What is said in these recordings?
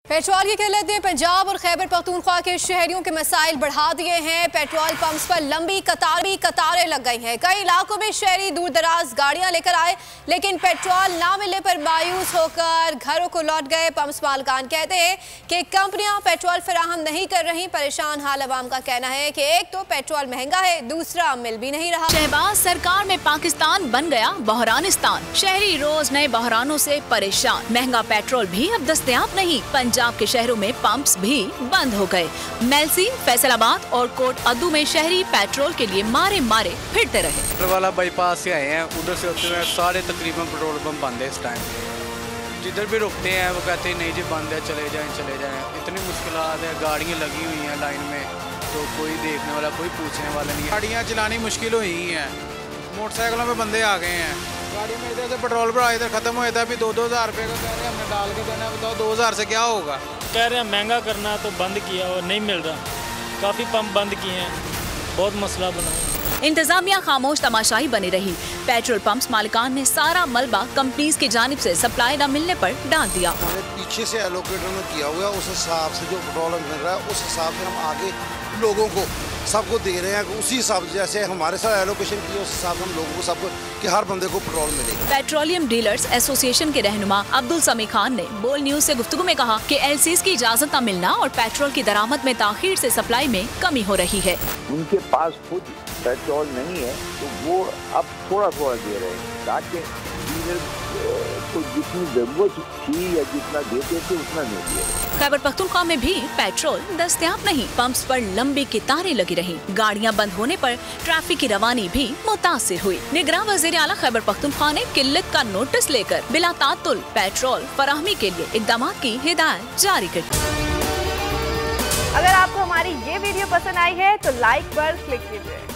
Petrol की किल्लत ने पंजाब और खैबर पख्तूनख्वा के शहरियों के मसाइल बढ़ा दिए हैं। पेट्रोल पंप्स पर लंबी कतारें लग गई हैं। कई इलाकों में शहरी दूर दराज गाड़ियां लेकर आए, लेकिन पेट्रोल ना मिलने पर मायूस होकर घरों को लौट गए। पंप्स मालिकान कहते हैं कि कंपनियां पेट्रोल फराहम नहीं कर रही। परेशान हाल अवाम का कहना है कि एक तो पेट्रोल महंगा है, दूसरा मिल भी नहीं रहा। शहबाज सरकार में पाकिस्तान बन गया बहरानिस्तान। शहरी रोज नए बहरानों से परेशान। महंगा पेट्रोल भी अब दस्तयाब नहीं। पंजाब के शहरों में पंप्स भी बंद हो गए। मेलसी, फैसलाबाद और कोट अद्दू में शहरी पेट्रोल के लिए मारे फिरते रहे। वाला बाईपास से आए हैं, उधर से होते हुए सारे तकरीबन पेट्रोल पंप बंद है इस टाइम। जिधर भी रुकते हैं वो कहते हैं नहीं जी बंद है, चले जाएं। इतनी मुश्किलात है, गाड़ियाँ लगी हुई हैं लाइन में, तो कोई देखने वाला, कोई पूछने वाला नहीं है। गाड़ियाँ चलानी मुश्किल हुई हैं, मोटरसाइकिलों में बंदे आ गए हैं। गाड़ी में इधर से पेट्रोल भरा, इधर खत्म हो जाता है। अभी 2-2 रुपये का कह रहे हैं, हमने डाल के देना है। बताओ 2000 से क्या होगा? कह रहे हैं महंगा करना तो बंद किया और नहीं मिल रहा। काफ़ी पंप बंद किए हैं, बहुत मसला बना है। इंतजामिया खामोश तमाशाई बनी रही। पेट्रोल पंप्स मालिकान ने सारा मलबा कंपनीज की जानिब से सप्लाई न मिलने पर डाल दिया। हमें पीछे से एलोकेटर में किया हुआ, उस हिसाब से जो पेट्रोल मिल रहा है उस हिसाब से हम आगे लोगों को सबको दे रहे हैं। उसी हिसाब से जैसे हमारे साथ एलोकेशन की, उस हिसाब से हम लोगों को सबको कि हर बंदे को पेट्रोल मिलेगा। पेट्रोलियम डीलर्स एसोसिएशन के रहनुमा अब्दुल समी खान ने बोल न्यूज से गुफ्तगू में कहा कि एलसीज की इजाजत न मिलना और पेट्रोल की दरामद में ताखीर से सप्लाई में कमी हो रही है। उनके पास खुद पेट्रोल नहीं है तो वो अब थोड़ा दे रहे हैं ताकि डीलर को जितनी जरूरत थी या जितना देते थे उतना नहीं दिया। खैबर पख्तूनख्वा में भी पेट्रोल दस्तयाब नहीं। पंप्स पर लंबी कतारें लगी रही। गाड़ियां बंद होने पर ट्रैफिक की रवानी भी मुतासिर हुई। निगरान वज़ीर आला खैबर पख्तूनख्वा ने किल्लत का नोटिस लेकर बिला तातुल पेट्रोल फराहमी के लिए इक़दाम की हिदायत जारी कर दी। अगर आपको हमारी ये वीडियो पसंद आई है तो लाइक पर क्लिक कीजिए।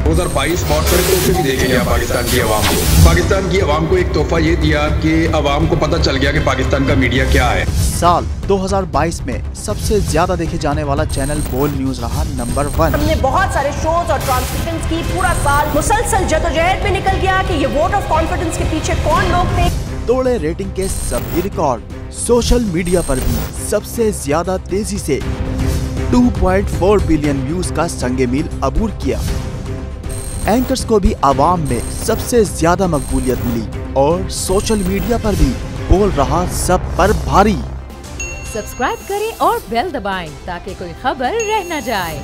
2022 बहुत सारे तोहफे भी देखे गया पाकिस्तान की आवाम को। पाकिस्तान की आवाम को एक तोहफा ये दिया कि आवाम को पता चल गया कि पाकिस्तान का मीडिया क्या है। साल 2022 में सबसे ज्यादा देखे जाने वाला चैनल बोल न्यूज रहा नंबर 1। हमने बहुत सारे शोज और ट्रांसमिशंस की। पूरा साल मुसलसल जदोजहद में निकल गया कि ये वोट ऑफ कॉन्फिडेंस के पीछे कौन लोग थे। तोड़े रेटिंग के सभी रिकॉर्ड। सोशल मीडिया पर भी सबसे ज्यादा तेजी से 2.4 बिलियन व्यूज का संगे मील अबूर किया। एंकर्स को भी आवाम में सबसे ज्यादा मकबूलियत मिली और सोशल मीडिया पर भी बोल रहा सब पर भारी। सब्सक्राइब करें और बेल दबाएं ताकि कोई खबर रह न जाए।